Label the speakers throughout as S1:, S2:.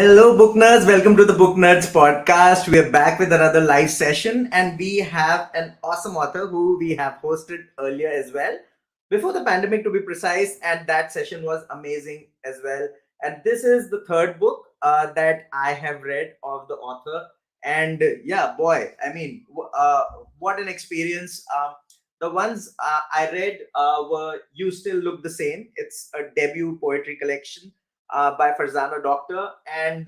S1: Hello, Booknerds. Welcome to the Booknerds podcast. We're back with another live session, and we have an awesome author who we have hosted earlier as well, before the pandemic, to be precise. And that session was amazing as well. And this is the third book that I have read of the author. And yeah, boy, I mean, what an experience. The ones I read were You Still Look the Same. It's a debut poetry collection by Farzana Doctor. And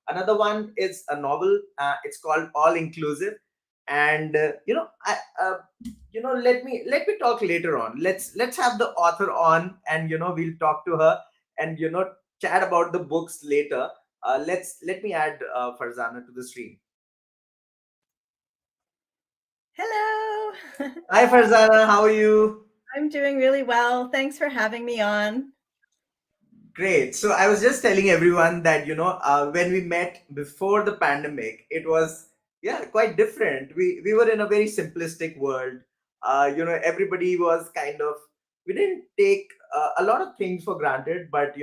S1: another one is a novel. It's called All Inclusive. And let me talk later on. Let's have the author on, and we'll talk to her, and chat about the books later. Let me add Farzana to the stream.
S2: Hello.
S1: Hi Farzana, how are you?
S2: I'm doing really well. Thanks for having me on.
S1: Great. So I was just telling everyone that when we met before the pandemic, it was quite different. We were in a very simplistic world. Everybody was kind of, we didn't take a lot of things for granted, but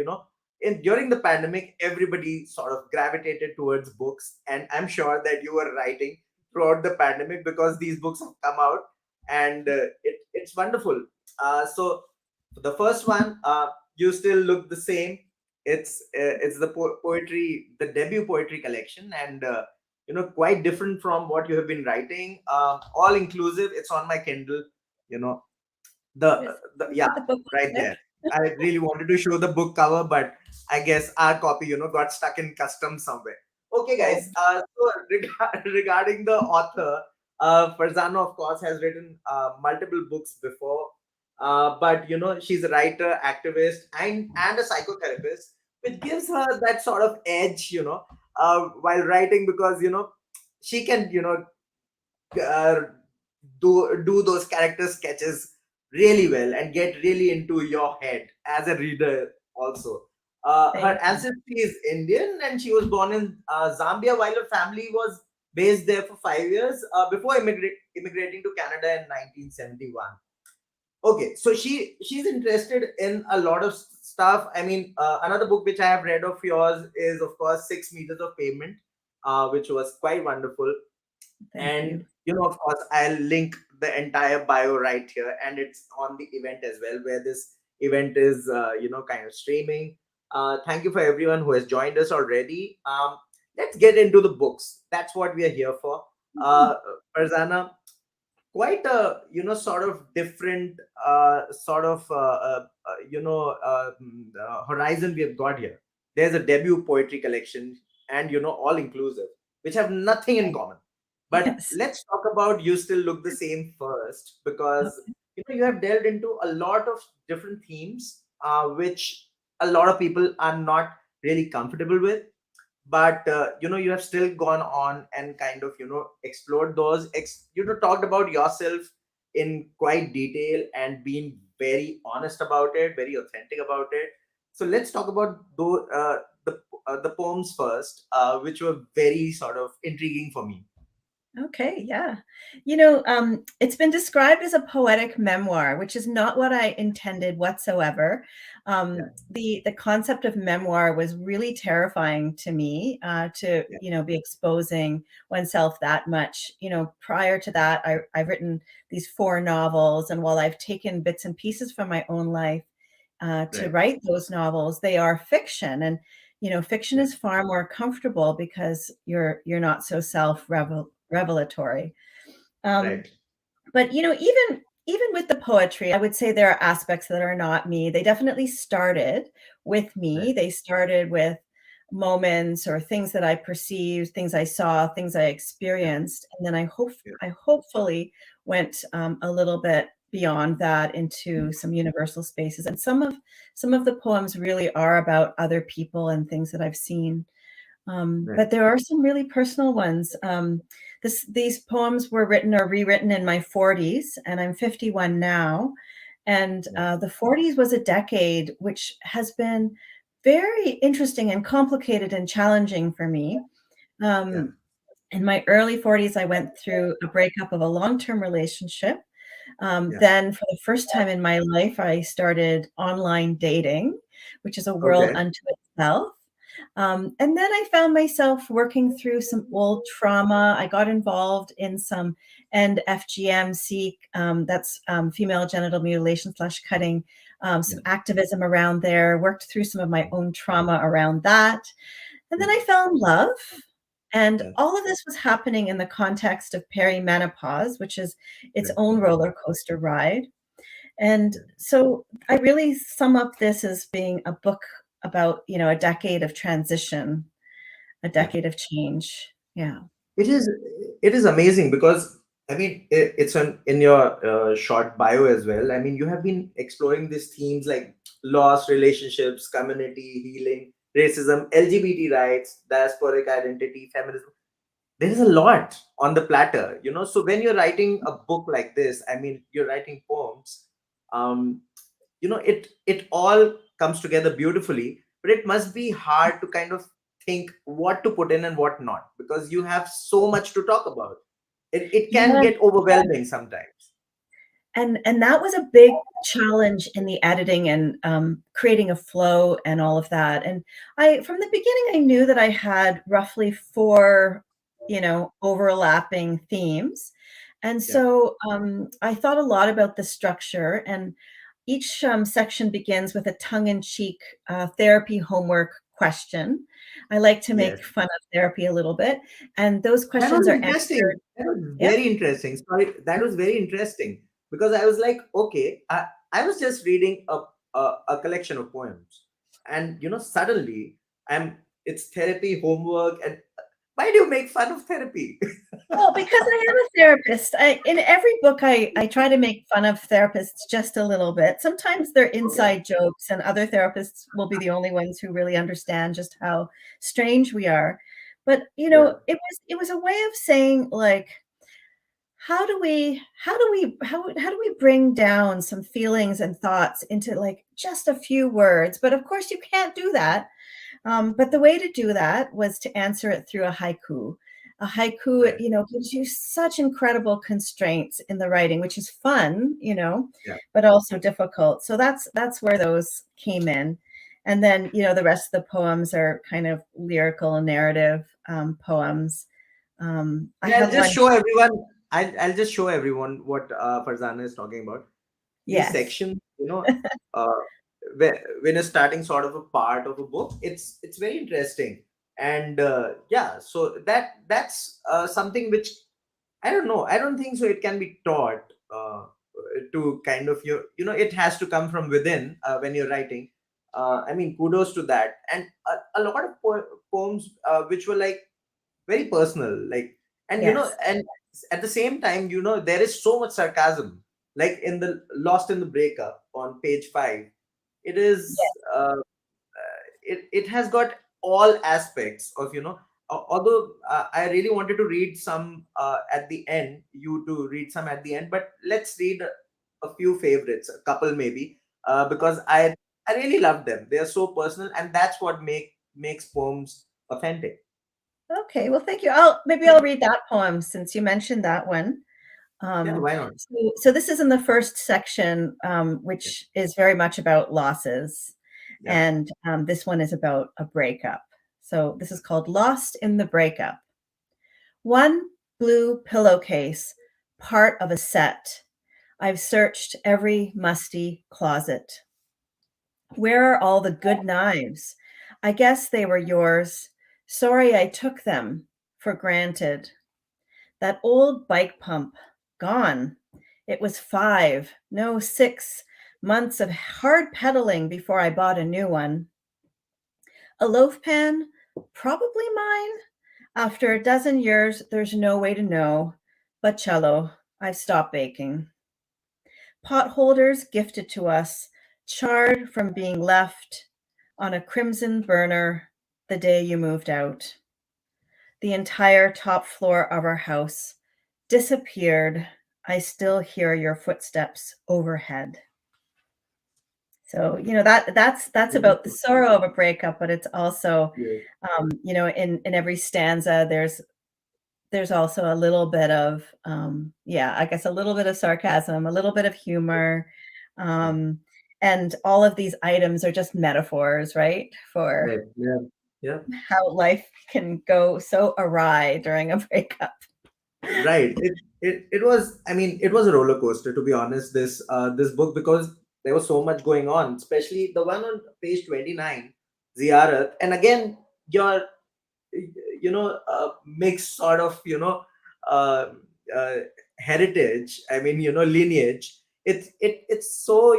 S1: in during the pandemic, everybody sort of gravitated towards books, and I'm sure that you were writing throughout the pandemic because these books have come out, and it's wonderful. So the first one. You Still Look the Same. It's the poetry, the debut poetry collection, and quite different from what you have been writing. All inclusive. It's on my Kindle. You know
S2: Yes.
S1: the yeah,
S2: The book
S1: right
S2: looks
S1: there. I really wanted to show the book cover, but I guess our copy got stuck in customs somewhere. Okay,
S2: Oh,
S1: guys. So regarding the author, Farzana, of course, has written multiple books before, but she's a writer, activist, and a psychotherapist, which gives her that sort of edge, while writing, because she can uh, do those character sketches really well and get really into your head as a reader also. Her
S2: thank you.
S1: ancestry is Indian, and she was born in Zambia, while her family was based there for 5 years before immigrating to Canada in 1971. Okay, so she's interested in a lot of stuff. I mean, another book which I have read of yours is, of course, 6 Meters of Pavement, which was quite wonderful.
S2: Thank
S1: And
S2: you.
S1: of course, I'll link the entire bio right here, and it's on the event as well, where this event is kind of streaming. Thank you for everyone who has joined us already. Let's get into the books. That's what we are here for.
S2: Mhm.
S1: uh Farzana, quite a sort of different sort of horizon we have got here. There's a debut poetry collection, and all inclusive, which have nothing in common. But
S2: Yes.
S1: let's talk about You Still Look the Same first, because
S2: Okay.
S1: you have delved into a lot of different themes, which a lot of people are not really comfortable with. But you have still gone on and kind of explored those, talked about yourself in quite detail and been very honest about it, very authentic about it. So let's talk about the poems first, which were very sort of intriguing for me.
S2: Okay, yeah. It's been described as a poetic memoir, which is not what I intended whatsoever.
S1: Yeah,
S2: The concept of memoir was really terrifying to me, to,
S1: yeah,
S2: be exposing oneself that much. Prior to that, I've written these four novels, and while I've taken bits and pieces from my own life to
S1: right,
S2: write those novels, they are fiction. And fiction
S1: yeah,
S2: is far more comfortable because you're not so revelatory. Um,
S1: right,
S2: but even with the poetry, I would say there are aspects that are not me. They definitely started with me.
S1: right,
S2: They started with moments or things that I perceived, things I saw, things I
S1: yeah,
S2: experienced, and then
S1: yeah,
S2: I hopefully went a little bit beyond that into some universal spaces. And some of the poems really are about other people and things that I've seen.
S1: right,
S2: But there are some really personal ones. These poems were written or rewritten in my 40s, and I'm 51 now. And
S1: right,
S2: the 40s was a decade which has been very interesting and complicated and challenging for me.
S1: yeah,
S2: Um, in my early 40s, I went through a breakup of a long-term relationship.
S1: yeah.
S2: Then, for the first time in my life, I started online dating, which is a world
S1: Okay,
S2: unto itself. And then I found myself working through some old trauma. I got involved in some end FGMC, that's female genital mutilation slash cutting,
S1: Yeah.
S2: some activism around there, worked through some of my own trauma around that. And then
S1: Yeah.
S2: I fell in love. And
S1: Yeah.
S2: all of this was happening in the context of perimenopause, which is its
S1: Yeah.
S2: own roller coaster ride. And
S1: Yeah.
S2: so I really sum up this as being a book about, a decade of transition, a
S1: Yeah.
S2: decade of change. Yeah.
S1: It is it is amazing because I mean it's in your short bio as well. I mean you have been exploring these themes like loss, relationships, community, healing, racism, LGBT rights, diasporic identity, feminism. There is a lot on the platter, so when you're writing a book like this, I mean you're writing poems, um it all comes together beautifully, but it must be hard to kind of think what to put in and what not, because you have so much to talk about. It can
S2: Yeah.
S1: get overwhelming sometimes.
S2: And that was a big challenge in the editing and creating a flow and all of that. And I, from the beginning, I knew that I had roughly four, overlapping themes. And
S1: Yeah.
S2: so I thought a lot about the structure, and each section begins with a tongue-in-cheek therapy homework question. I like to
S1: Yes.
S2: make fun of therapy a little bit, and those
S1: That was
S2: questions are
S1: interesting.
S2: answered.
S1: That was
S2: Yep.
S1: very interesting. Sorry, that was very interesting because I was like, okay, I was just reading a collection of poems, and suddenly I'm it's therapy, homework, and why do you make fun of therapy?
S2: Well, because I am a therapist. In every book, I try to make fun of therapists just a little bit. Sometimes they're
S1: Okay.
S2: inside jokes, and other therapists will be the only ones who really understand just how strange we are. But
S1: Yeah.
S2: it was a way of saying, like, how do we bring down some feelings and thoughts into like just a few words? But of course, you can't do that. But the way to do that was to answer it through a haiku. A haiku,
S1: Right.
S2: gives you such incredible constraints in the writing, which is fun,
S1: Yeah.
S2: but also difficult. So that's where those came in. And then, the rest of the poems are kind of lyrical and narrative poems. I
S1: Yeah, I'll
S2: have
S1: just
S2: one.
S1: show everyone. I'll just show everyone what Farzana is talking about. These
S2: Yes.
S1: sections, uh, when you're starting sort of a part of a book, it's very interesting, and yeah, so that's something which I don't know. I don't think so. It can be taught to kind of it has to come from within when you're writing. I mean, kudos to that, and a lot of poems which were like very personal, like, and
S2: Yes.
S1: and at the same time, there is so much sarcasm, like in the Lost in the Breakup on page 5. It is it has got all aspects of although I really wanted to read some at the end, you to read some at the end, but let's read a few favorites, a couple maybe, because I really love them. They are so personal, and that's what makes poems authentic.
S2: Okay. Well, thank you. Maybe I'll read that poem since you mentioned that one.
S1: Yeah,
S2: Um,
S1: why not?
S2: so this is in the first section,
S1: Yeah.
S2: which is very much about losses.
S1: Yeah.
S2: And this one is about a breakup. So this is called Lost in the Breakup. One blue pillowcase, part of a set. I've searched every musty closet. Where are all the good knives? I guess they were yours. Sorry I took them for granted. That old bike pump, gone. It was 5, no 6 months of hard pedaling before I bought a new one. A loaf pan, probably mine. After a dozen years, there's no way to know. But cello, I've stopped baking. Pot holders gifted to us, charred from being left on a crimson burner the day you moved out. The entire top floor of our house disappeared. I still hear your footsteps overhead. So, that's about the sorrow of a breakup, but it's also,
S1: Yeah.
S2: in every stanza, there's also a little bit of, yeah, I guess a little bit of sarcasm, a little bit of humor,
S1: Yeah.
S2: um, and all of these items are just metaphors, right? For
S1: Right. Yeah. Yeah.
S2: how life can go so awry during a breakup.
S1: Right. It was, I mean, it was a roller coaster, to be honest, this book, because there was so much going on, especially the one on page 29, Ziyarat. And again, your mixed sort of uh, uh, heritage, I mean, lineage. It's so,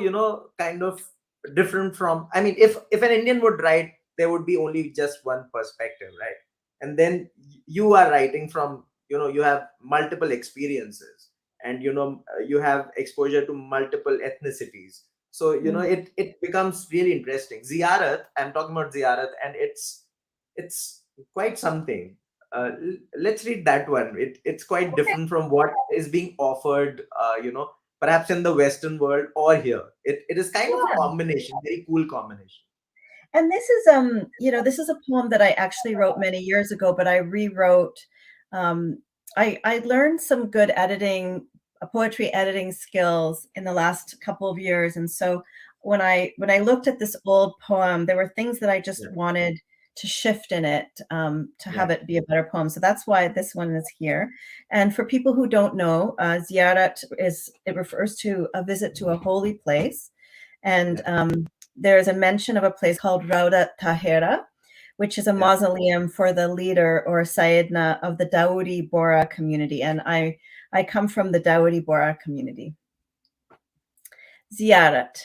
S1: kind of different from, I mean, if an Indian would write, there would be only just one perspective, right? And then you are writing from, you have multiple experiences, and you have exposure to multiple ethnicities. So
S2: Mm.
S1: it becomes really interesting. Ziyarat, I'm talking about Ziyarat, and it's quite something. Let's read that one. It's quite different from what is being offered, perhaps in the Western world or here. It is kind of a
S2: Yeah.
S1: combination, very cool combination.
S2: And this is this is a poem that I actually wrote many years ago, but I rewrote. Um, I learned some good editing, poetry editing skills in the last couple of years, and so when I looked at this old poem, there were things that I just
S1: Yeah,
S2: wanted to shift in it, to
S1: yeah,
S2: have it be a better poem. So that's why this one is here. And for people who don't know, ziyarat it refers to a visit to a holy place, and
S1: yeah,
S2: there's a mention of a place called Rauda Tahira, which is a
S1: yeah.
S2: mausoleum for the leader or Sayyidna of the Dawoodi Bora community. And I come from the Dawoodi Bora community. Ziyarat.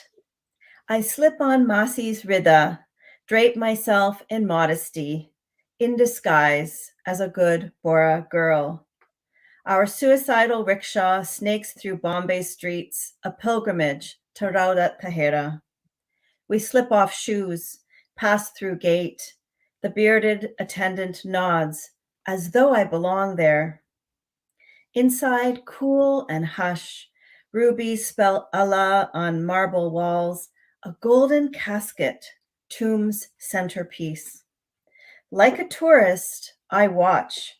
S2: I slip on Masi's rida, drape myself in modesty, in disguise as a good Bora girl. Our suicidal rickshaw snakes through Bombay streets, a pilgrimage to Rauda Tahira. We slip off shoes, pass through gate. The bearded attendant nods, as though I belong there. Inside, cool and hush. Rubies spell Allah on marble walls. A golden casket, tomb's centerpiece. Like a tourist, I watch.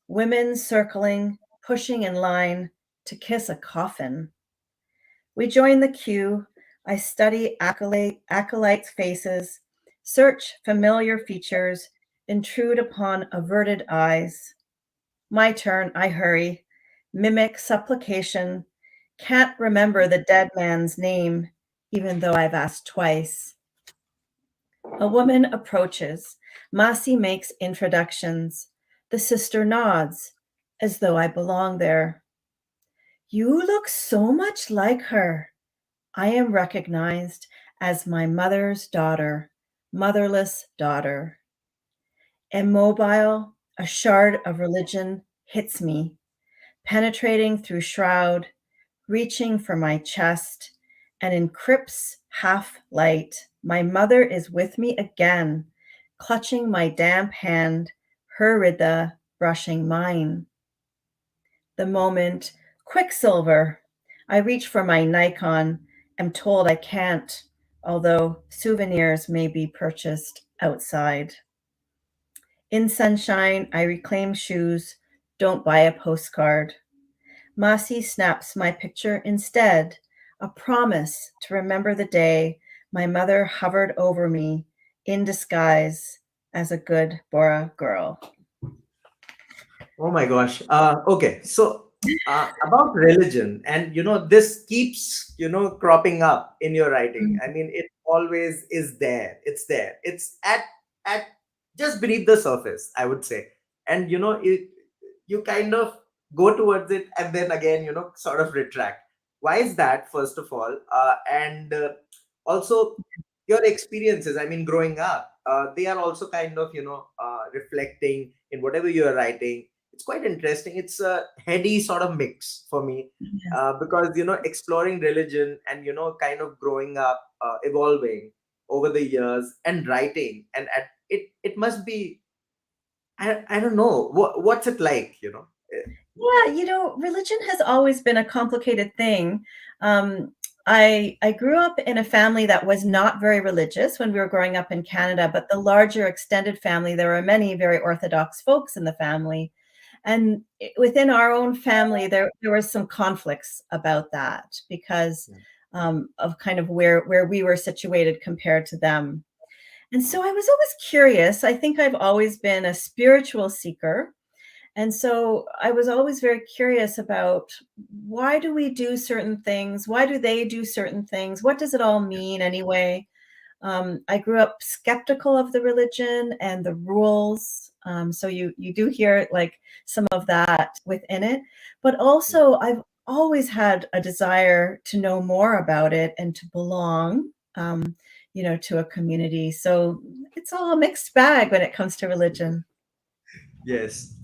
S2: Women circling, pushing in line to kiss a coffin. We join the queue. I study acolytes' faces, search familiar features, intrude upon averted eyes. My turn, I hurry, mimic supplication, can't remember the dead man's name, even though I've asked twice. A woman approaches. Masi makes introductions. The sister nods, as though I belong there. You look so much like her. I am recognized as my mother's daughter, motherless daughter. Immobile, a shard of religion hits me, penetrating through shroud, reaching for my chest, and in crypt's half light, my mother is with me again, clutching my damp hand, her rida brushing mine. The moment, quicksilver. I reach for my Nikon, am told I can't, although souvenirs may be purchased outside. In sunshine, I reclaim shoes, don't buy a postcard. Masi snaps my picture instead, a promise to remember the day my mother hovered over me in disguise as a good Bora girl.
S1: Oh my gosh. Okay, so about religion, and this keeps cropping up in your writing.
S2: Mm,
S1: I mean, it always is there. It's there. It's at just beneath the surface, I would say. And you kind of go towards it, and then again, sort of retract. Why is that? First of all, and also your experiences. I mean, growing up, they are also kind of reflecting in whatever you are writing. It's quite interesting. It's a heady sort of mix for me,
S2: yes.
S1: because exploring religion and kind of growing up, evolving over the years, and writing, and it must be, I don't know what's it like,
S2: Yeah, religion has always been a complicated thing. Um, I grew up in a family that was not very religious when we were growing up in Canada, but the larger extended family, there were many very Orthodox folks in the family. And within our own family, there was some conflicts about that because
S1: Yeah.
S2: of kind of where we were situated compared to them. And so I was always curious. I think I've always been a spiritual seeker. And so I was always very curious about why do we do certain things? Why do they do certain things? What does it all mean anyway? I grew up skeptical of the religion and the rules. So you do hear like some of that within it, but also I've always had a desire to know more about it and to belong, to a community. So it's all a mixed bag when it comes to religion.
S1: Yes.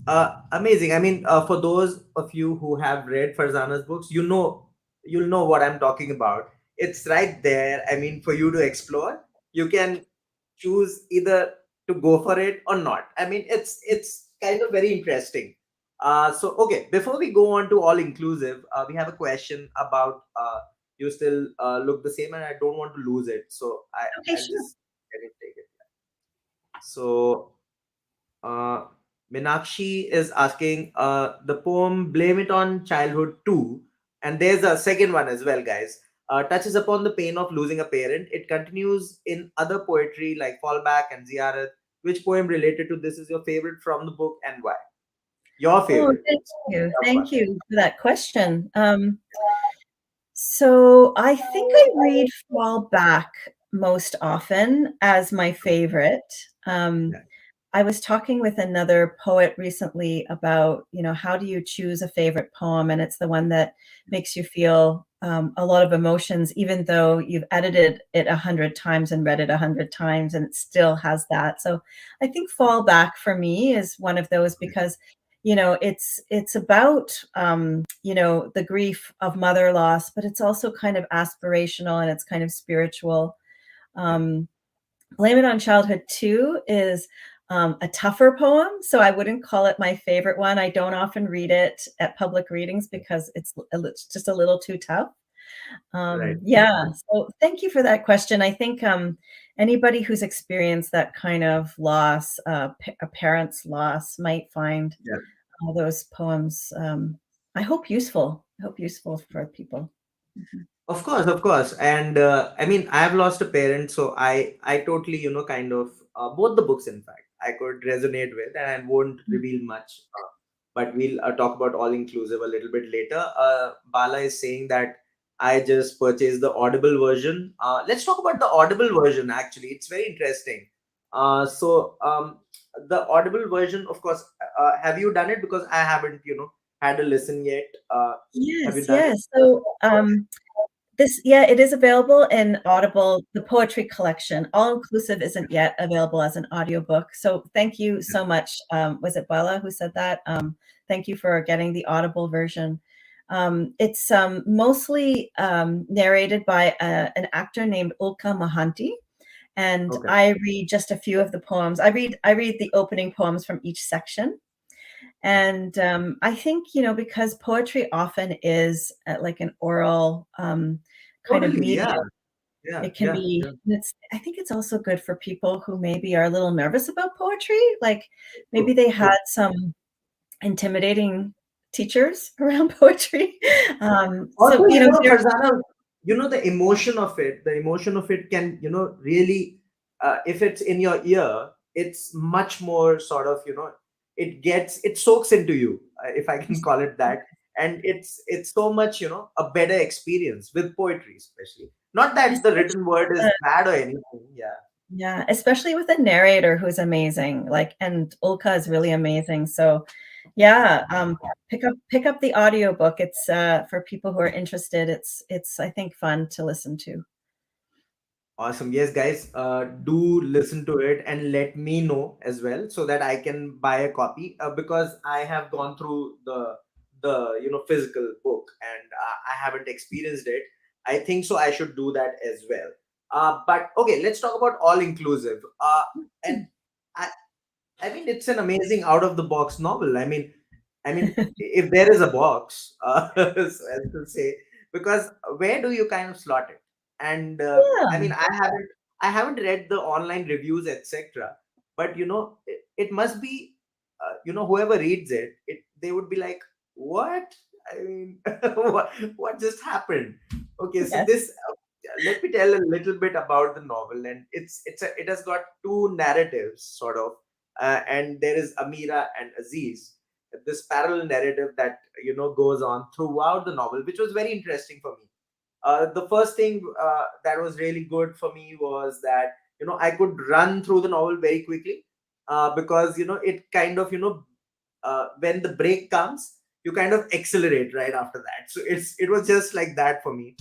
S1: Amazing. I mean, for those of you who have read Farzana's books, you'll know what I'm talking about. It's right there. I mean, for you to explore, you can choose either to go for it or not. I mean, it's kind of very interesting. So okay, before we go on to all inclusive, we have a question about you still look the same, and I don't want to lose it. So
S2: Okay,
S1: I'll
S2: sure.
S1: just get it, take it. So uh, Minakshi is asking the poem Blame It on Childhood too. And there's a second one as well, guys. Touches upon the pain of losing a parent. It continues in other poetry like Fallback and Ziyarat. Which poem related to this is your favorite from the book and why? Your
S2: Oh,
S1: favorite.
S2: thank you.
S1: Of
S2: Thank
S1: course.
S2: you for that question. So I think I read Fall Back most often as my favorite. Um,
S1: Yeah.
S2: I was talking with another poet recently about, how do you choose a favorite poem? And it's the one that makes you feel a lot of emotions, even though you've edited it 100 times and read it 100 times, and it still has that. So I think Fall Back for me is one of those because it's about the grief of mother loss, but it's also kind of aspirational and it's kind of spiritual.
S1: Yeah.
S2: um, Blame It on Childhood 2 is a tougher poem, so I wouldn't call it my favorite one. I don't often read it at public readings because it's just a little too tough.
S1: Right.
S2: Yeah, so thank you for that question. I think anybody who's experienced that kind of loss, a parent's loss, might find
S1: Yeah.
S2: those poems, I hope useful. I hope useful for people. Mhm.
S1: Of course, and I mean, I have lost a parent, so I totally, kind of both the books. In fact, I could resonate with, and I won't reveal much, but we'll talk about all inclusive a little bit later. Bala is saying that I just purchased the Audible version. Let's talk about the Audible version. Actually, it's very interesting. The Audible version, of course, have you done it? Because I haven't, had a listen yet. Have you
S2: Yes,
S1: done it?
S2: yes. So, it is available in Audible, the poetry collection. All Inclusive isn't yet available as an audiobook. So thank you so much. Was it Bella who said that? Thank you for getting the Audible version. It's mostly narrated by an actor named Ulka Mahanti, and
S1: Okay.
S2: I read just a few of the poems. I read the opening poems from each section. And I think, because poetry often is like an oral kind of
S1: Totally. Yeah.
S2: medium,
S1: Yeah.
S2: it can
S1: Yeah.
S2: be,
S1: Yeah.
S2: I think it's also good for people who maybe are a little nervous about poetry. Like maybe
S1: True.
S2: they had
S1: True.
S2: some intimidating teachers around poetry.
S1: Also,
S2: So,
S1: Farzana, the emotion of it can, really, if it's in your ear, it's much more sort of, it soaks into you, if I can call it that. And it's so much, a better experience with poetry, especially. Not that the
S2: especially
S1: written word is bad or anything. Yeah.
S2: Yeah, especially with a narrator who's amazing, like, and Ulka is really amazing. So, yeah, pick up the audiobook. It's for people who are interested. It's I think fun to listen to.
S1: Awesome. Yes, guys, do listen to it and let me know as well so that I can buy a copy because I have gone through the physical book and I haven't experienced it. I think so I should do that as well. But okay, let's talk about all inclusive. And I I mean, it's an amazing out of the box novel. I mean, if there is a box, so as to say, because where do you kind of slot it? And I
S2: Yeah.
S1: mean, I haven't read the online reviews, etc. But it must be, whoever reads it, they would be like, what? I mean, what just happened? Okay, so
S2: Yes.
S1: let me tell a little bit about the novel. And it has got two narratives, sort of. And there is Ameera and Azeez, this parallel narrative that goes on throughout the novel, which was very interesting for me. The first thing that was really good for me was that I could run through the novel very quickly, because it kind of when the break comes, you kind of accelerate right after that. So it was just like that for me.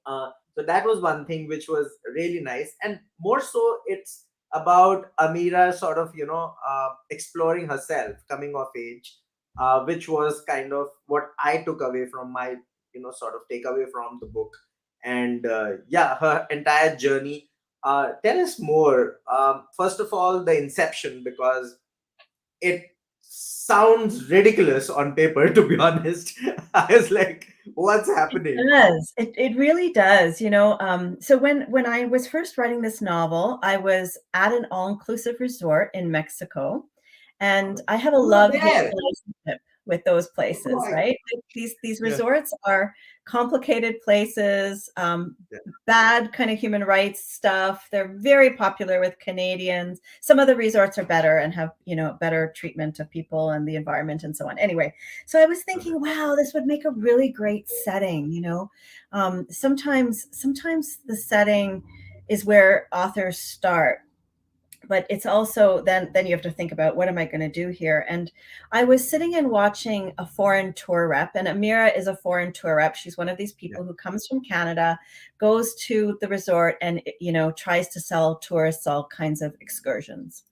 S1: So that was one thing which was really nice, and more so, it's about Ameera sort of exploring herself, coming of age, which was kind of what I took away from my sort of takeaway from the book. And yeah, her entire journey. Tell us more. First of all, the inception, because it sounds ridiculous on paper, to be honest. I was like, what's
S2: It
S1: happening?
S2: does. It really does. So when I was first writing this novel, I was at an all-inclusive resort in Mexico, and I have a
S1: You were
S2: love-hate
S1: there.
S2: relationship with those
S1: Oh
S2: places,
S1: my.
S2: right? Like, these
S1: Yeah.
S2: resorts are complicated places,
S1: Yeah.
S2: bad kind of human rights stuff. They're very popular with Canadians. Some of the resorts are better and have, better treatment of people and the environment and so on. Anyway, so I was
S1: Okay.
S2: thinking, wow, this would make a really great setting. Sometimes the setting is where authors start, but it's also then you have to think about, what am I going to do here? And I was sitting and watching a foreign tour rep, and Ameera is a foreign tour rep. She's one of these
S1: Yeah.
S2: people who comes from Canada, goes to the resort, and tries to sell tourists all kinds of excursions.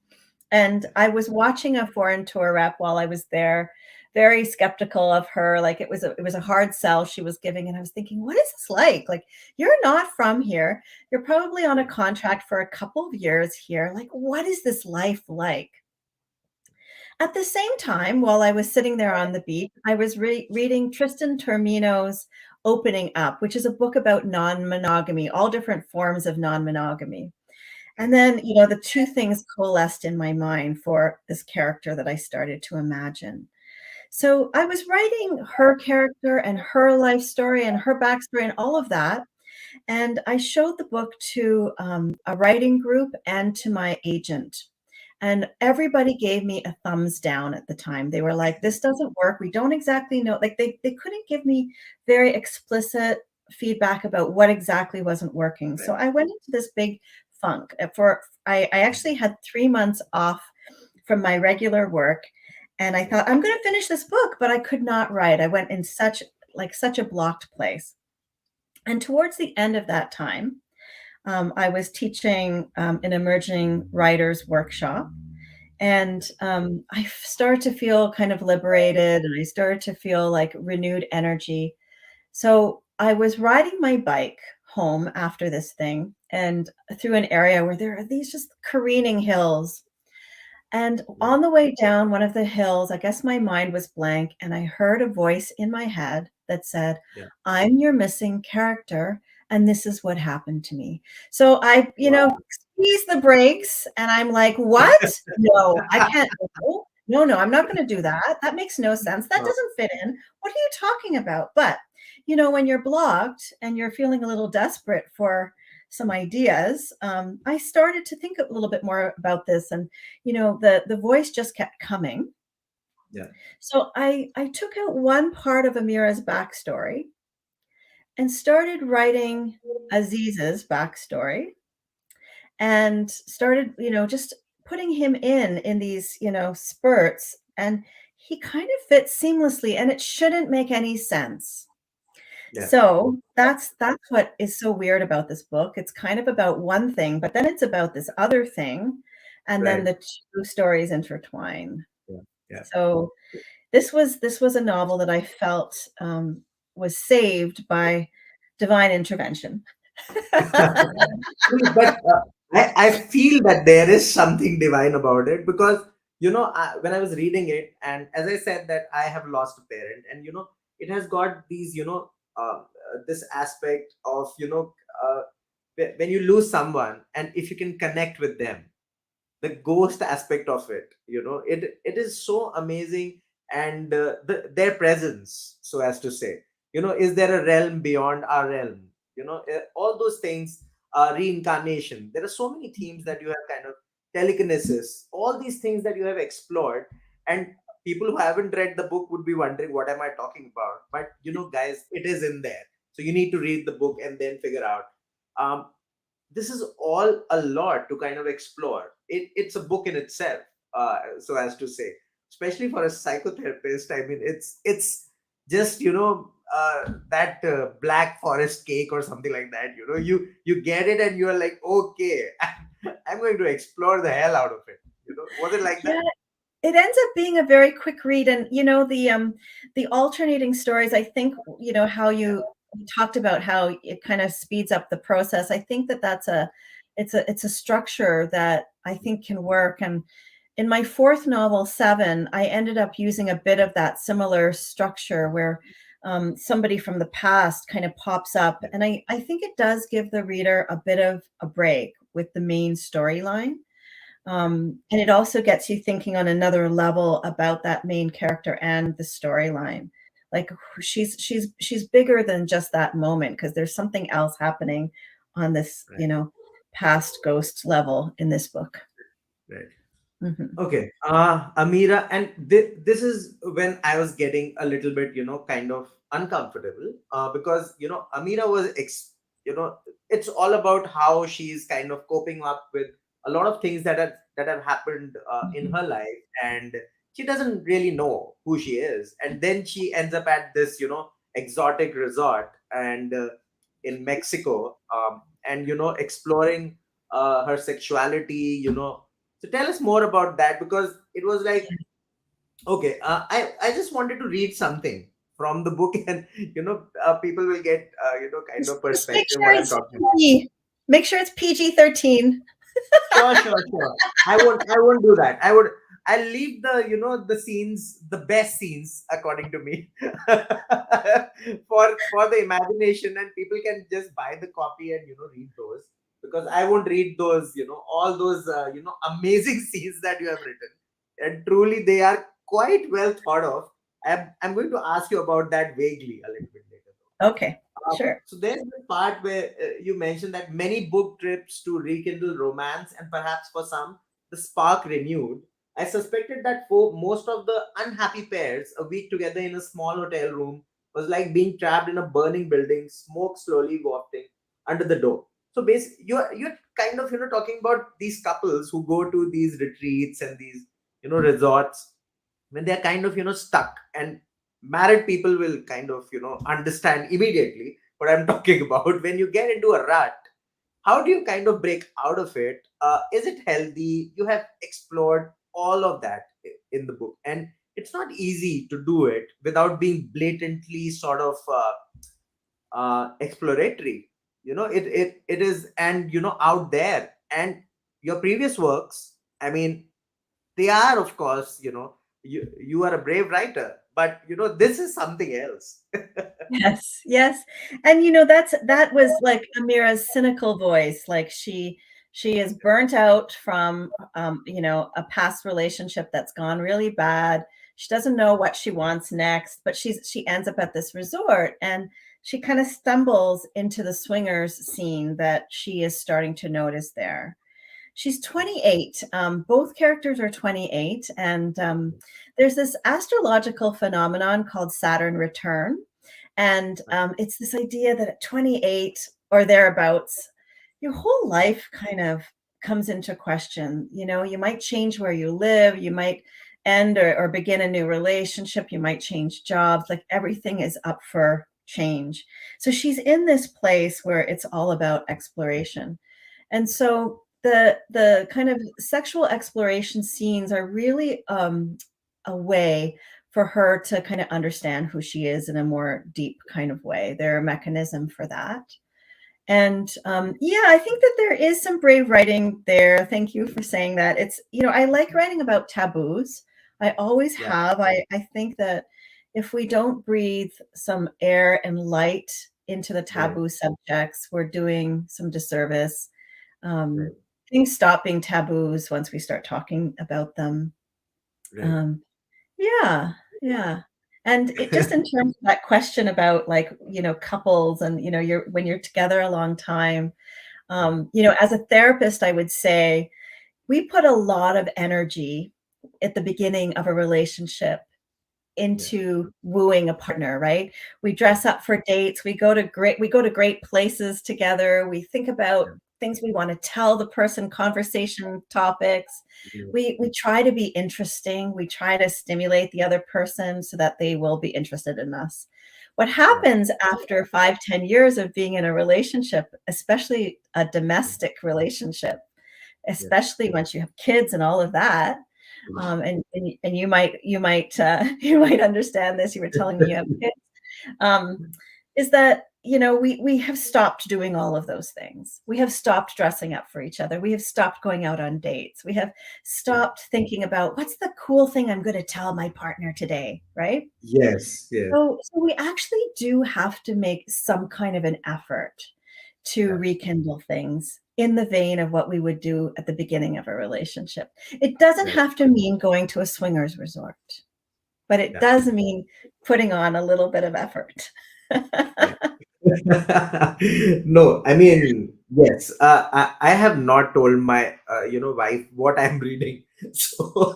S2: And I was watching a foreign tour rep while I was there, very skeptical of her. Like, it was a hard sell she was giving. And I was thinking, what is this like? Like, you're not from here. You're probably on a contract for a couple of years here. Like, what is this life like? At the same time, while I was sitting there on the beach, I was reading Tristan Termino's Opening Up, which is a book about non-monogamy, all different forms of non-monogamy. And
S1: Okay.
S2: then, the two things coalesced in my mind for this character that I started to imagine. So I was writing her character and her life story and her backstory and all of that. And I showed the book to a writing group and to my agent. And everybody gave me a thumbs down at the time. They were like, this doesn't work. We don't exactly know. Like, they couldn't give me very explicit feedback about what exactly wasn't working. So
S1: Right.
S2: I went into this big funk. I actually had 3 months off from my regular work. And I thought, I'm going to finish this book, but I could not write. I went in such a blocked place. And towards the end of that time, I was teaching an emerging writers workshop. And I started to feel kind of liberated, and I started to feel like renewed energy. So I was riding my bike home after this thing, and through an area where there are these just careening hills. And
S1: Yeah.
S2: on the way down one of the hills, I guess my mind was blank, and I heard a voice in my head that said,
S1: Yeah.
S2: I'm your missing character, and this is what happened to me. So I,
S1: Wow.
S2: squeeze the brakes, and I'm like, what? No, I can't. No, no, no, I'm not going to do that. That makes no sense. That
S1: Wow.
S2: doesn't fit in. What are you talking about? But, when you're blocked and you're feeling a little desperate for some ideas, I started to think a little bit more about this, and the voice just kept coming.
S1: Yeah.
S2: So I took out one part of Amira's backstory and started writing Aziz's backstory, and started, just putting him in these, spurts, and he kind of fits seamlessly, and it shouldn't make any sense.
S1: Yeah.
S2: So that's what is so weird about this book. It's kind of about one thing, but then it's about this other thing, and then
S1: Right.
S2: the two stories intertwine.
S1: Yeah. Yeah.
S2: So this was a novel that I felt was saved by divine intervention.
S1: But I feel that there is something divine about it, because when I was reading it, and as I said that I have lost a parent, and it has got these this aspect of when you lose someone, and if you can connect with them, the ghost aspect of it, it is so amazing. And their presence, so as to say, is there a realm beyond our realm? all those things, reincarnation. There are so many themes that you have kind of telekinesis, all these things that you have explored. And people who haven't read the book would be wondering, what am I talking about? But guys, it is in there. So you need to read the book and then figure out. Um, this is all a lot to kind of explore. It's a book in itself, so as to say, especially for a psychotherapist. I mean, it's just that black forest cake or something like that. You get it and you're like, okay, I'm going to explore the hell out of it. Was it like
S2: Yeah,
S1: that?
S2: it ends up being a very quick read, and the alternating stories. I think how
S1: Yeah,
S2: you talked about how it kind of speeds up the process. I think that it's a structure that I think can work. And in my fourth novel, Seven, I ended up using a bit of that similar structure where somebody from the past kind of pops up,
S1: yeah,
S2: and I think it does give the reader a bit of a break with the main storyline.
S1: yeah.
S2: And it also gets you thinking on another level about that main character and the storyline. Like she's bigger than just that moment because there's something else happening on this,
S1: Right,
S2: past ghost level in this book.
S1: right.
S2: Mhm.
S1: Okay, Ameera, and this is when I was getting a little bit, kind of uncomfortable, because Ameera you know, it's all about how she's kind of coping up with a lot of things that have happened in
S2: Mhm.
S1: her life, and she doesn't really know who she is, and then she ends up at this, exotic resort and in Mexico, and exploring her sexuality, so tell us more about that, because it was like, okay, I just wanted to read something from the book, and people will get kind of
S2: Just make
S1: perspective
S2: sure
S1: what I'm
S2: it's
S1: talking about.
S2: PG. Make sure it's PG-13.
S1: Sure, sure, sure. I won't do that. I'll leave the the scenes, the best scenes according to me, for the imagination, and people can just buy the copy and read those, because I won't read those, all those amazing scenes that you have written, and truly they are quite well thought of. I'm going to ask you about that vaguely a little bit later.
S2: Okay, sure.
S1: So there's the part where you mentioned that many book trips to rekindle romance, and perhaps for some, the spark renewed. I suspected that for most of the unhappy pairs, a week together in a small hotel room was like being trapped in a burning building, smoke slowly wafting under the door. So basically, you're kind of talking about these couples who go to these retreats and these resorts when they're kind of stuck, and married people will kind of understand immediately what I'm talking about. When you get into a rut, how do you kind of break out of it? Is it healthy? You have explored all of that in the book, and it's not easy to do it without being blatantly sort of exploratory. It is, and out there. And your previous works, I mean, they are, of course, you are a brave writer, but this is something else.
S2: Yes, yes. And that was like Amira's cynical voice. Like she is burnt out from a past relationship that's gone really bad. She doesn't know what she wants next, but she ends up at this resort and she kind of stumbles into the swingers scene that she is starting to notice there. She's 28. Both characters are 28, and there's this astrological phenomenon called Saturn return, and it's this idea that at 28 or thereabouts, your whole life kind of comes into question. You might change where you live, you might end or begin a new relationship, you might change jobs, like everything is up for change. So she's in this place where it's all about exploration. And so the kind of sexual exploration scenes are really a way for her to kind of understand who she is in a more deep kind of way. They're a mechanism for that. And yeah, I think that there is some brave writing there. Thank you for saying that. I like writing about taboos. I always
S1: Yeah,
S2: have. I think that if we don't breathe some air and light into the
S1: right,
S2: taboo subjects, we're doing some disservice.
S1: right,
S2: um, Things stop being taboos once we start talking about them.
S1: right.
S2: Um, yeah, yeah. And it just in terms of that question about like, couples and, when you're together a long time,
S1: Yeah,
S2: as a therapist, I would say we put a lot of energy at the beginning of a relationship
S1: yeah,
S2: into wooing a partner, right? We
S1: yeah,
S2: dress up for dates, we go to great places together, we think about
S1: yeah,
S2: things we want to tell the person, conversation topics.
S1: yeah,
S2: We try to be interesting, we try to stimulate the other person so that they will be interested in us. What
S1: yeah,
S2: happens after 5, 10 years of being in a relationship, especially a domestic relationship,
S1: yeah,
S2: especially once you have kids and all of that,
S1: yeah,
S2: and you might you might understand this. You were telling me you have kids. Is that we have stopped doing all of those things. We have stopped dressing up for each other. We have stopped going out on dates. We have
S1: yeah.
S2: stopped thinking about what's the cool thing I'm going to tell my partner today, right?
S1: Yes, yeah,
S2: So we actually do have to make some kind of an effort to
S1: yeah,
S2: rekindle things in the vein of what we would do at the beginning of a relationship. It doesn't
S1: right,
S2: have to mean going to a swingers resort, but it
S1: yeah,
S2: does mean putting on a little bit of effort.
S1: yeah. No, I mean, yes, I have not told my, wife what I'm reading. So,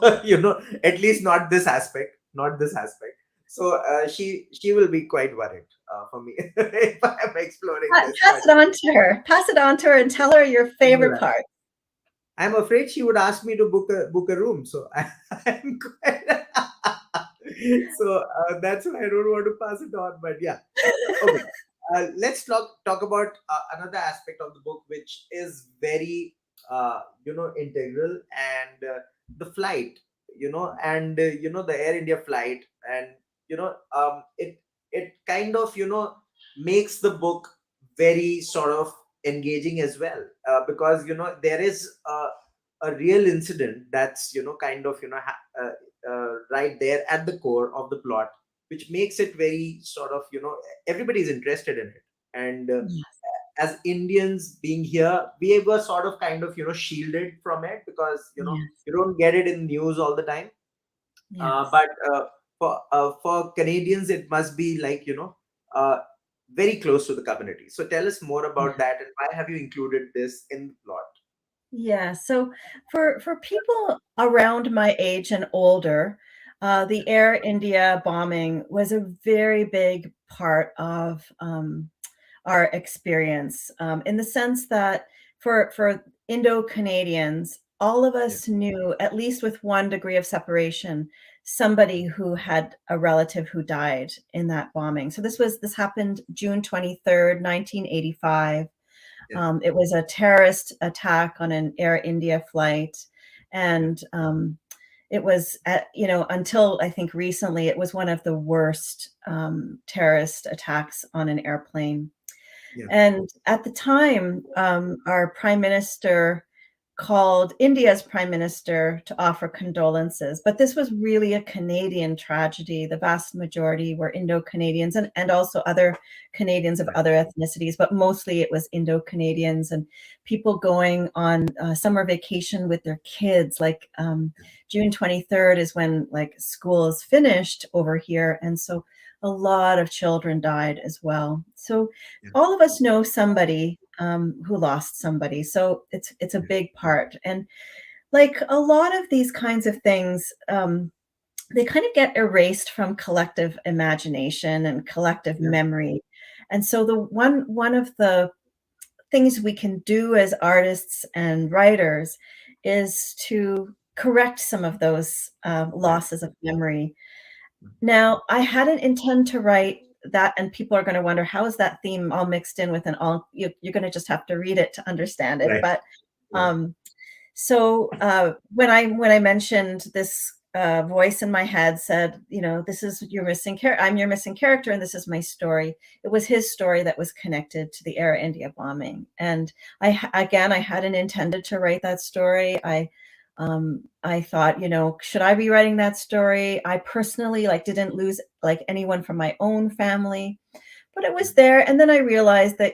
S1: at least not this aspect, not this aspect. So, she will be quite worried for me if I'm exploring this.
S2: Pass
S1: But
S2: it on to her. Pass it on to her and tell her your favorite part.
S1: I'm afraid she would ask me to book a room. So I'm quite so that's why I don't want to pass it on. But yeah, okay. Let's talk about another aspect of the book, which is very integral, and the flight. And the Air India flight, and it kind of makes the book very sort of engaging as well, because there is a real incident that's kind of right there at the core of the plot, which makes it very sort of everybody's interested in it. And
S2: Yes,
S1: as Indians being here, we were sort of kind of shielded from it, because
S2: yes,
S1: you don't get it in news all the time.
S2: yes,
S1: But for Canadians, it must be like uh, very close to the community. So tell us more about
S2: yeah.
S1: that, and why have you included this in the plot?
S2: Yeah, so for people around my age and older, the Air India bombing was a very big part of our experience, in the sense that for Indo-Canadians, all of
S1: Yeah,
S2: us knew, at least with one degree of separation, somebody who had a relative who died in that bombing. So this happened June 23rd, 1985.
S1: yeah,
S2: It was a terrorist attack on an Air India flight,
S1: yeah,
S2: and it was until I think recently, it was one of the worst terrorist attacks on an airplane.
S1: yeah,
S2: And at the time, our prime minister called India's prime minister to offer condolences. But this was really a Canadian tragedy. The vast majority were Indo-Canadians, and also other Canadians of
S1: yeah,
S2: other ethnicities, but mostly it was Indo-Canadians and people going on summer vacation with their kids. Like June 23rd is when like school is finished over here. And so a lot of children died as well. So
S1: yeah,
S2: all of us know somebody who lost somebody, so it's a
S1: yeah,
S2: big part. And like a lot of these kinds of things, they kind of get erased from collective imagination and collective
S1: yeah,
S2: memory. And so the one of the things we can do as artists and writers is to correct some of those
S1: right,
S2: losses of memory. Now, I hadn't intend to write that, and people are gonna wonder, how is that theme all mixed in with an all you're gonna just have to read it to understand it,
S1: right,
S2: but,
S1: right,
S2: um, so, when I mentioned this, voice in my head said, "This is your missing character. I'm your missing character, and this is my story." It was his story that was connected to the Air India bombing, and I hadn't intended to write that story. I thought, should I be writing that story? I personally, like, didn't lose, like, anyone from my own family, but it was there. And then I realized that,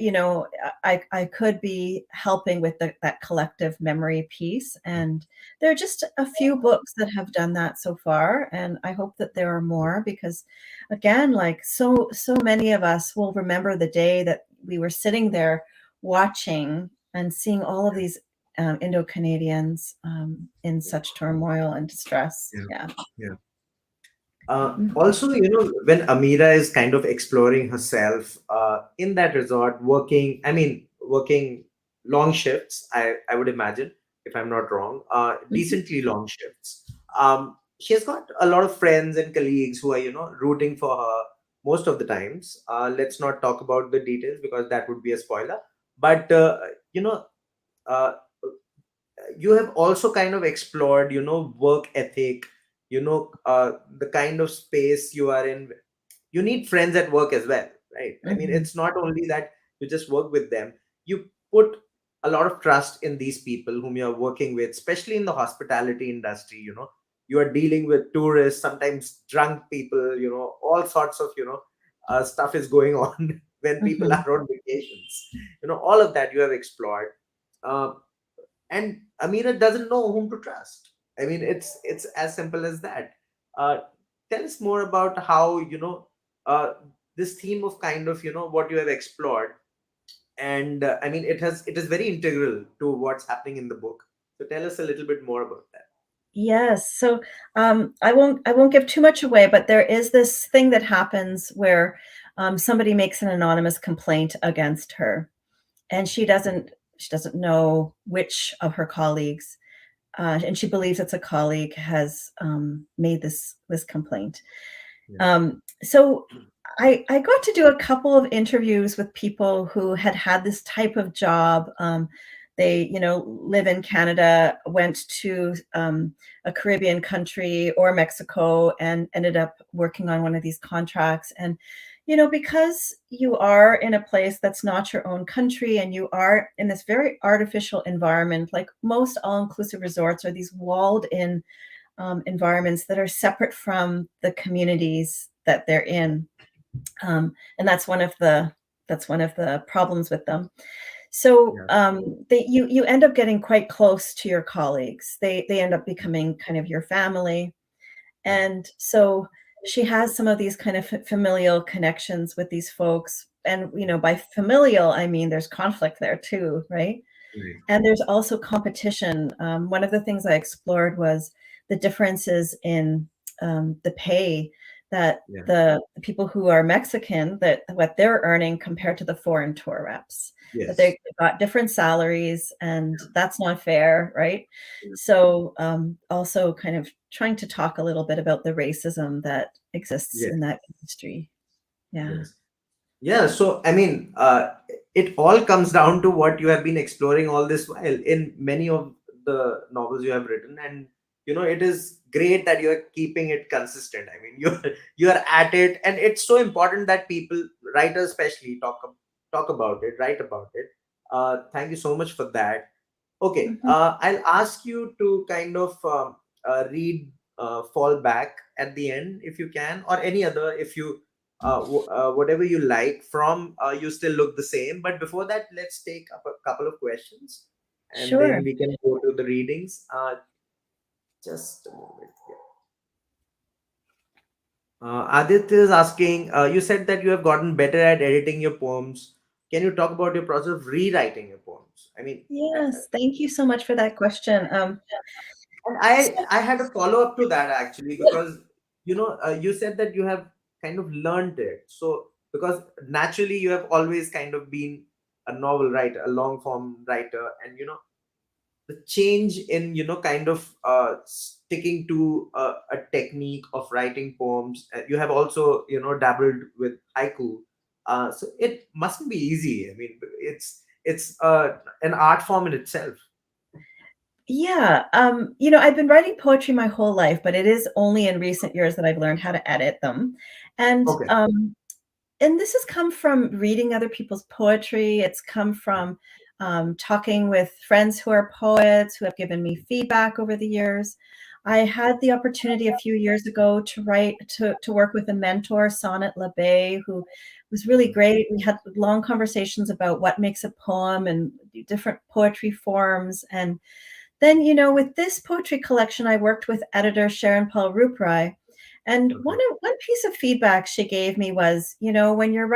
S2: I could be helping with that collective memory piece. And there are just a few books that have done that so far. And I hope that there are more because, again, like so many of us will remember the day that we were sitting there watching and seeing all of these Indo-Canadians in such turmoil and distress.
S1: Yeah.
S2: Yeah.
S1: Yeah.
S2: Mhm.
S1: Also, when Ameera is kind of exploring herself in that resort, working long shifts, I would imagine, if I'm not wrong,
S2: Mhm.
S1: decently long shifts. She has got a lot of friends and colleagues who are, rooting for her most of the times. Let's not talk about the details because that would be a spoiler. But, uh, you have also kind of explored work ethic, the kind of space you are in. You need friends at work as well, right? I mean,
S2: Mhm.
S1: it's not only that you just work with them. You put a lot of trust in these people whom you are working with, especially in the hospitality industry. You are dealing with tourists, sometimes drunk people, all sorts of stuff is going on when people
S2: Mhm.
S1: are on vacations. All of that you have explored. Uh, and Ameera doesn't know whom to trust. I mean, it's as simple as that. Uh, Tell us more about how uh, this theme of kind of what you have explored, and I mean, it is very integral to what's happening in the book. So tell us a little bit more about that.
S2: Yes. So I won't give too much away, but there is this thing that happens where somebody makes an anonymous complaint against her, and she doesn't know which of her colleagues, and she believes it's a colleague has made this complaint.
S1: Yeah.
S2: So I got to do a couple of interviews with people who had this type of job. They, live in Canada, went to a Caribbean country or Mexico, and ended up working on one of these contracts. And because you are in a place that's not your own country, and you are in this very artificial environment, like most all-inclusive resorts are these walled-in environments that are separate from the communities that they're in, and that's one of the problems with them. So
S1: Yeah.
S2: you end up getting quite close to your colleagues. They end up becoming kind of your family,
S1: Yeah.
S2: and so she has some of these kind of familial connections with these folks. And by familial, I mean there's conflict there too, right?
S1: Right.
S2: And there's also competition. One of the things I explored was the differences in the pay that
S1: Yeah.
S2: the people who are Mexican, that what they're earning compared to the foreign tour reps. That
S1: Yes.
S2: they've got different salaries, and
S1: Yeah.
S2: that's not fair, right?
S1: Yeah.
S2: So also kind of trying to talk a little bit about the racism that exists
S1: Yes.
S2: in that industry. Yeah.
S1: Yes. Yeah, so I mean, it all comes down to what you have been exploring all this while in many of the novels you have written, and it is great that you are keeping it consistent. I mean, you are at it, and it's so important that people, writers especially, talk about it, write about it. Thank you so much for that. Okay,
S2: Mhm.
S1: I'll ask you to kind of read Fall Back at the end if you can, or any other if you whatever you like from You Still Look the Same. But before that, let's take up a couple of questions and
S2: Sure.
S1: then we can go to the readings. Just a moment here. Aditya is asking, you said that you have gotten better at editing your poems. Can you talk about your process of rewriting your poems? I mean,
S2: Yes. Thank you so much for that question.
S1: and
S2: So
S1: I had a follow up to that actually because you said that you have kind of learned it. So because naturally you have always kind of been a novel writer, a long form writer, and the change in kind of sticking to a technique of writing poems. You have also dabbled with haiku. So it mustn't be easy. I mean, it's an art form in itself.
S2: yeah, I've been writing poetry my whole life, but it is only in recent years that I've learned how to edit them. And
S1: Okay.
S2: and this has come from reading other people's poetry. It's come from talking with friends who are poets who have given me feedback over the years. I had the opportunity a few years ago to write to work with a mentor, Sonnet Labay, who was really great. We had long conversations about what makes a poem and different poetry forms. And then, with this poetry collection, I worked with editor Sharon Paul Ruprai. And
S1: Okay.
S2: one piece of feedback she gave me was, when you're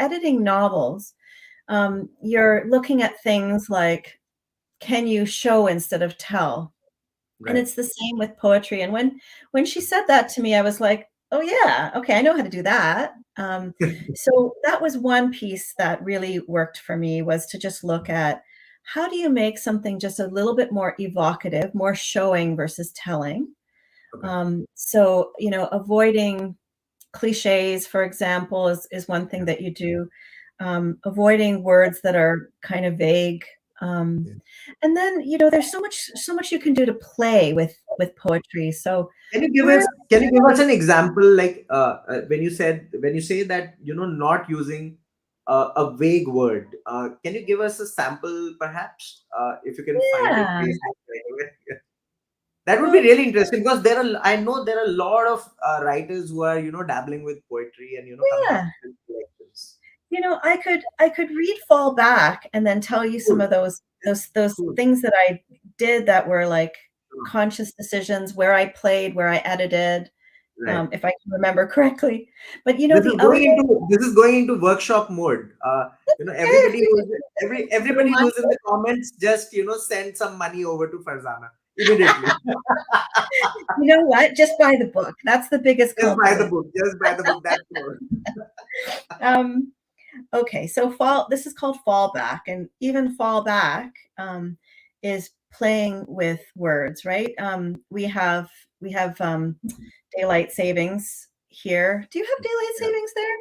S2: editing novels, you're looking at things like, can you show instead of tell? And
S1: Right.
S2: it's the same with poetry. And when she said that to me, I was like, oh yeah, okay, I know how to do that. So that was one piece that really worked for me, was to just look at, how do you make something just a little bit more evocative, more showing versus telling.
S1: Okay.
S2: So avoiding cliches, for example, is one thing
S1: Yeah.
S2: that you do. Avoiding words that are kind of vague. Um,
S1: Yeah.
S2: and then, there's so much you can do to play with poetry. So where
S1: Can you give us an example, like when you say that, not using a vague word? Can you give us a sample, perhaps, if you can find it
S2: yeah,
S1: Facebook right away? That would be
S2: well,
S1: really interesting, because I know there are a lot of writers who are, dabbling with poetry and, coming up
S2: yeah.
S1: with collections.
S2: I could read Fall Back and then tell you some
S1: Cool.
S2: of those
S1: Cool.
S2: things that I did that were like
S1: Sure.
S2: conscious decisions, where I played, where I edited,
S1: Right.
S2: if I can remember correctly. But
S1: This is
S2: the other
S1: going into workshop mode.
S2: okay,
S1: Everybody
S2: remind
S1: who's in the comments, just send some money over to Farzana immediately.
S2: you know what? Just buy the book. That's the biggest
S1: Just buy the
S2: compliment.
S1: book. Just buy the book. That's all.
S2: Um, okay, so fall. This is called fallback, and even fallback is playing with words, right? We have daylight savings here. Do you have daylight
S1: Yeah.
S2: savings there?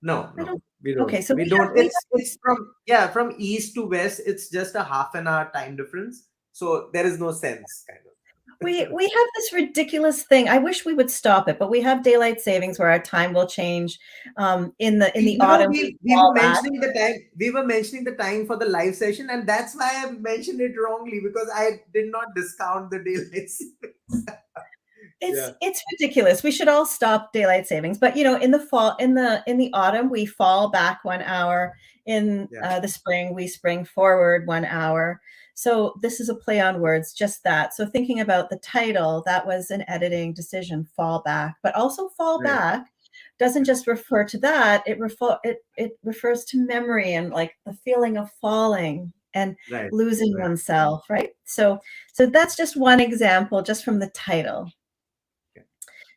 S1: No,
S2: I
S1: no,
S2: don't.
S1: we don't.
S2: Okay, so
S1: We
S2: we have
S1: don't.
S2: we
S1: It's from east to west. It's just a half an hour time difference. So there is no sense, kind of.
S2: we have this ridiculous thing. I wish we would stop it, but we have daylight savings where our time will change. In the autumn we
S1: We were
S2: fall back.
S1: mentioning the time. We were mentioning the time for the live session, and that's why I mentioned it wrongly, because I did not discount the daylight savings.
S2: It's
S1: Yeah,
S2: it's ridiculous. We should all stop daylight savings. But in the fall, in the autumn, we fall back 1 hour. In
S1: yeah,
S2: the spring, we spring forward 1 hour. So this is a play on words, just that. So thinking about the title, that was an editing decision, fall back. But also fall
S1: right,
S2: back doesn't just refer to that. It refers to memory and like the feeling of falling and
S1: right,
S2: losing
S1: right.
S2: oneself, right? So that's just one example, just from the title.
S1: Okay.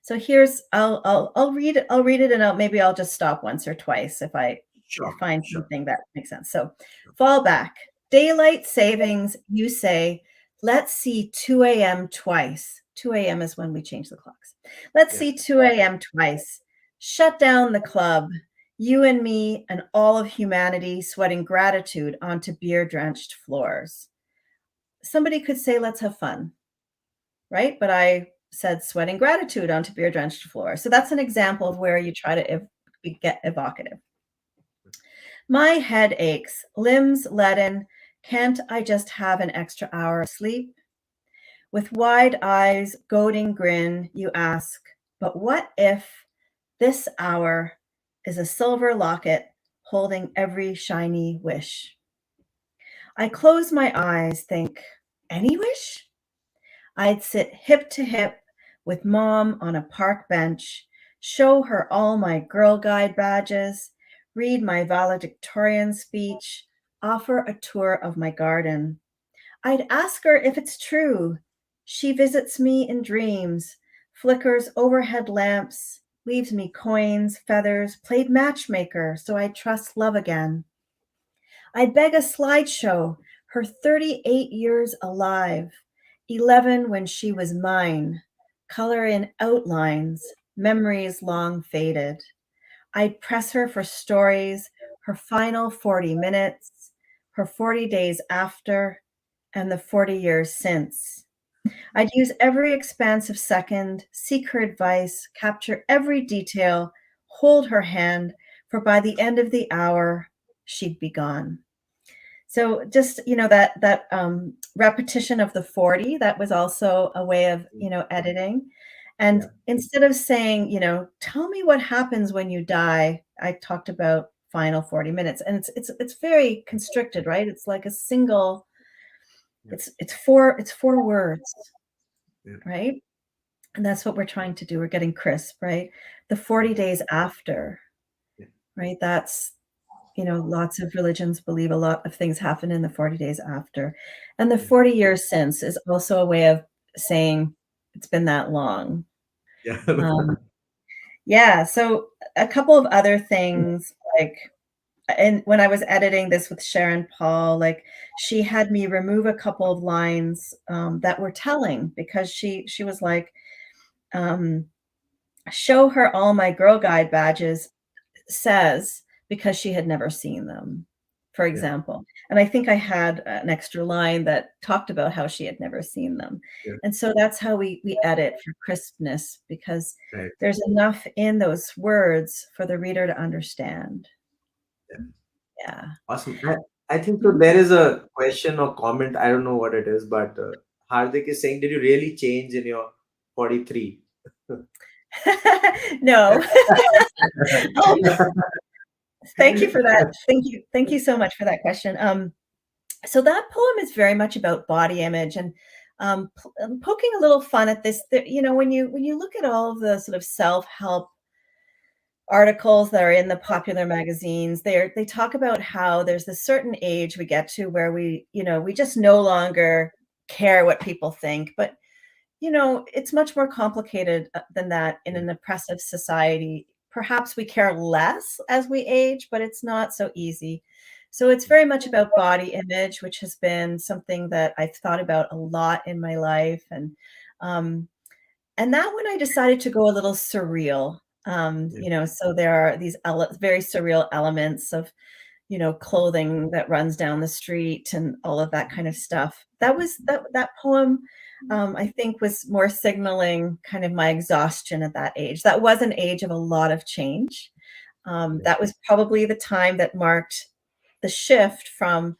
S2: So here's I'll read it and maybe I'll just stop once or twice if I
S1: Sure,
S2: find
S1: sure.
S2: something that makes sense. So fallback. Daylight savings, you say, let's see 2 a.m. twice. 2 a.m. is when we change the clocks. Let's
S1: Yeah,
S2: see 2 a.m. twice. Shut down the club. You and me and all of humanity sweating gratitude onto beer-drenched floors. Somebody could say, let's have fun, right? But I said sweating gratitude onto beer drenched floor. So that's an example of where you try to get evocative. My head aches, limbs leaden. Can't I just have an extra hour of sleep? With wide eyes, goading grin, you ask, but what if this hour is a silver locket holding every shiny wish? I close my eyes, think, any wish? I'd sit hip to hip with mom on a park bench, show her all my Girl Guide badges, read my valedictorian speech, offer a tour of my garden. I'd ask her if it's true. She visits me in dreams, flickers overhead lamps, leaves me coins, feathers, played matchmaker so I trust love again. I'd beg a slideshow, her 38 years alive, 11 when she was mine, color in outlines, memories long faded. I'd press her for stories, her final 40 minutes, her 40 days after, and the 40 years since. I'd use every expansive second, seek her advice, capture every detail, hold her hand, for by the end of the hour, she'd be gone. So just, that repetition of the 40, that was also a way of, editing. And
S1: Yeah.
S2: instead of saying, tell me what happens when you die, I talked about final 40 minutes. And it's very constricted, right? It's like a single,
S1: Yeah.
S2: it's four words,
S1: Yeah.
S2: right? And that's what we're trying to do. We're getting crisp, right? The 40 days after,
S1: Yeah.
S2: right? That's, lots of religions believe a lot of things happen in the 40 days after. And the
S1: Yeah.
S2: 40 years since is also a way of saying it's been that long.
S1: Yeah.
S2: Um, yeah. So a couple of other things, like, and when I was editing this with Sharon Paul, like she had me remove a couple of lines that were telling, because she was like, um, show her all my Girl Guide badges, says, because she had never seen them, for
S1: Yeah.
S2: example. And I think I had an extra line that talked about how she had never seen them.
S1: Yeah.
S2: And so that's how we edit for crispness, because
S1: Right.
S2: there's enough in those words for the reader to understand.
S1: Yeah.
S2: Yeah.
S1: Awesome. I think so. There is a question or comment. I don't know what it is, but Hardik is saying, "Did you really change in your 43?"
S2: No. um, Thank you for that. Thank you so much for that question. So that poem is very much about body image, and poking a little fun at this. When you look at all of the sort of self-help articles that are in the popular magazines, they talk about how there's this certain age we get to where we just no longer care what people think. But it's much more complicated than that in an oppressive society. Perhaps we care less as we age, but it's not so easy. So it's very much about body image, which has been something that I've thought about a lot in my life. Um, and that when I decided to go a little surreal,
S1: Yeah.
S2: so there are these very surreal elements of clothing that runs down the street and all of that kind of stuff. That poem, I think, was more signaling kind of my exhaustion at that age. That was an age of a lot of change.
S1: Yeah.
S2: That was probably the time that marked the shift from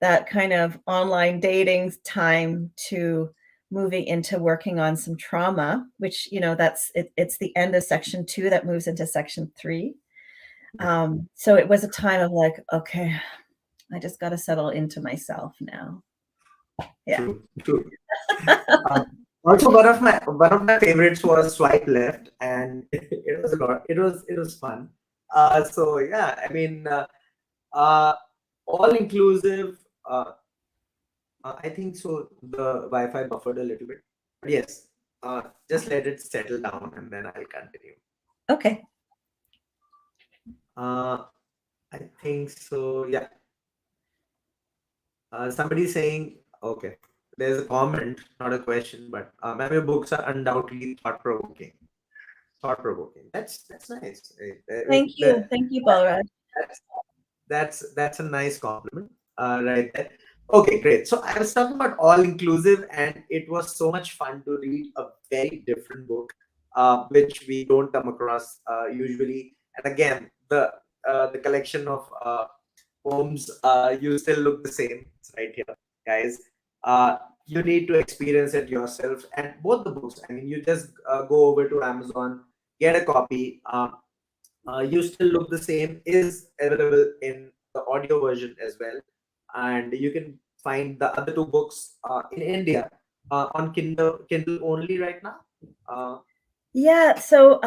S2: that kind of online dating time to moving into working on some trauma, which, it's the end of section 2 that moves into section 3. So it was a time of like, okay, I just got to settle into myself now. Yeah.
S1: True. True. Um, Also, one of my favorites was Swipe Left, and it was a lot. It was fun. So yeah, I mean, uh, all inclusive. I think so. The Wi-Fi buffered a little bit, but yes. Just let it settle down, and then I'll continue.
S2: Okay.
S1: Uh, I think so. Yeah. Somebody saying, okay. There's a comment, not a question, but ma'am, your books are undoubtedly thought provoking. Thought provoking. That's nice. I mean,
S2: Thank you. Thank you, Balraj.
S1: that's that's a nice compliment, right there. Okay, great. So I was talking about all inclusive, and it was so much fun to read a very different book, which we don't come across usually. And again, the collection of poems, you still look the same. It's right here, guys. Uh, you need to experience it yourself, and both the books. I mean, you just go over to Amazon, get a copy. You still look the same is available in the audio version as well, and you can find the other two books in India on Kindle only right now. uh,
S2: Yeah. So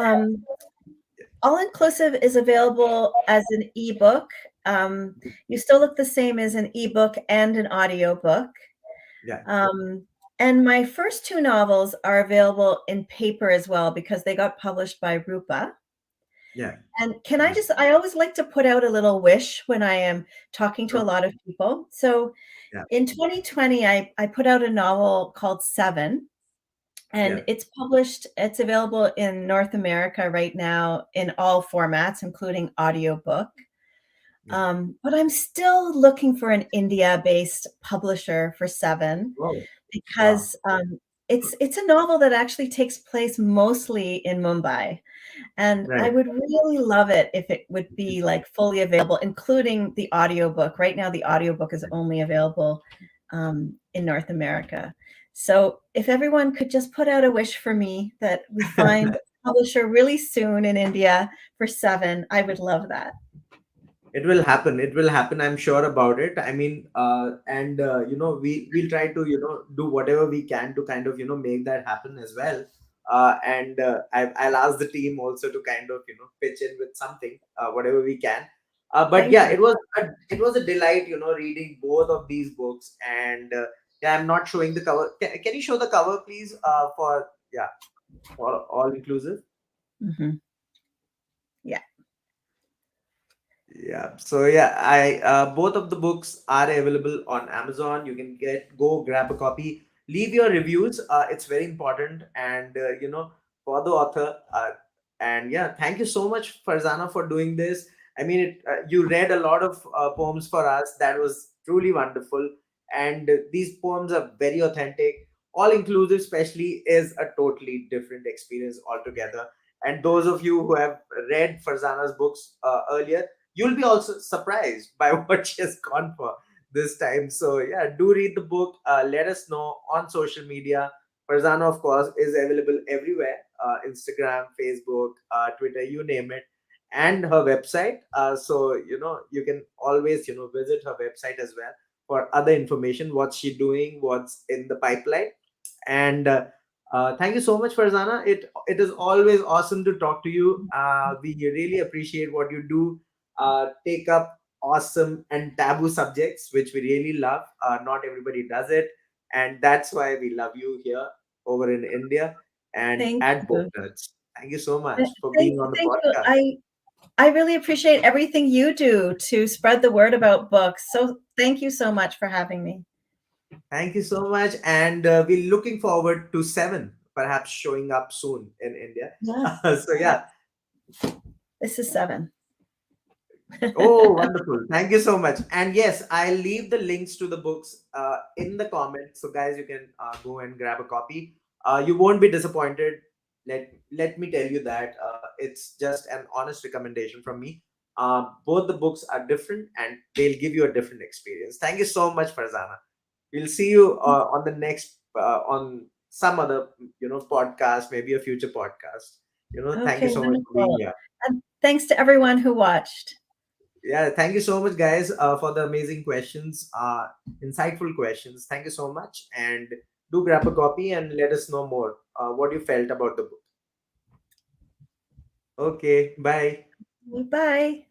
S2: all inclusive is available as an ebook. You still look the same as an ebook and an audiobook.
S1: yeah,
S2: Um, and my first two novels are available in paper as well, because they got published by Rupa.
S1: yeah,
S2: And I always like to put out a little wish when I am talking to a
S1: sure,
S2: lot of people. So
S1: yeah,
S2: in 2020, I put out a novel called Seven,
S1: yeah,
S2: and it's available in North America right now in all formats, including audiobook.
S1: yeah.
S2: But I'm still looking for an India-based publisher for Seven,
S1: Oh, wow.
S2: because it's a novel that actually takes place mostly in Mumbai. And I
S1: Right.
S2: would really love it if it would be like fully available, including the audiobook. Right now, the audiobook is only available in North America. So if everyone could just put out a wish for me that we find a publisher really soon in India for Seven, I would love that.
S1: It will happen. It will happen. I'm sure about it. I mean, and we'll try to do whatever we can to kind of make that happen as well. And I'll ask the team also to kind of pitch in with something, whatever we can. But
S2: Thank
S1: yeah,
S2: you.
S1: it was a delight reading both of these books. And yeah, I'm not showing the cover. Can you show the cover, please? For yeah, for all inclusive.
S2: Hmm. Yeah.
S1: Yeah. So yeah, I both of the books are available on Amazon. You can go grab a copy. Leave your reviews. It's very important, and for the author. And yeah, thank you so much, Farzana, for doing this. I mean, you read a lot of poems for us. That was truly wonderful, and these poems are very authentic. All inclusive, especially, is a totally different experience altogether. And those of you who have read Farzana's books earlier, you'll be also surprised by what she has gone for this time. So yeah, do read the book. Let us know on social media. Farzana, of course, is available everywhere: Instagram, Facebook, Twitter, you name it, and her website. So you can always visit her website as well for other information. What's she doing? What's in the pipeline? And thank you so much, Farzana. It is always awesome to talk to you. We really appreciate what you do. Take up awesome and taboo subjects, which we really love. Not everybody does it, and that's why we love you here over in India and
S2: Thank
S1: at
S2: you.
S1: Booknerds. Thank you so
S2: Th-
S1: much for
S2: Thank,
S1: being on the
S2: thank you.
S1: podcast.
S2: I really appreciate everything you do to spread the word about books. So thank you so much for having me.
S1: Thank you so much, and we're looking forward to Seven perhaps showing up soon in India.
S2: Yeah.
S1: So yeah.
S2: This is Seven.
S1: Oh, wonderful. Thank you so much. And yes, I'll leave the links to the books in the comments. So, guys, you can go and grab a copy. You won't be disappointed. Let me tell you that it's just an honest recommendation from me. Both the books are different and they'll give you a different experience. Thank you so much, Farzana. We'll see you on the next, on some other, podcast, maybe a future podcast. Thank you
S2: Okay,
S1: so much for being
S2: wonderful.
S1: here.
S2: And thanks to everyone who watched.
S1: Yeah, thank you so much, guys, for the amazing questions, insightful questions. Thank you so much. And do grab a copy and let us know more what you felt about the book. Okay, bye.
S2: Bye.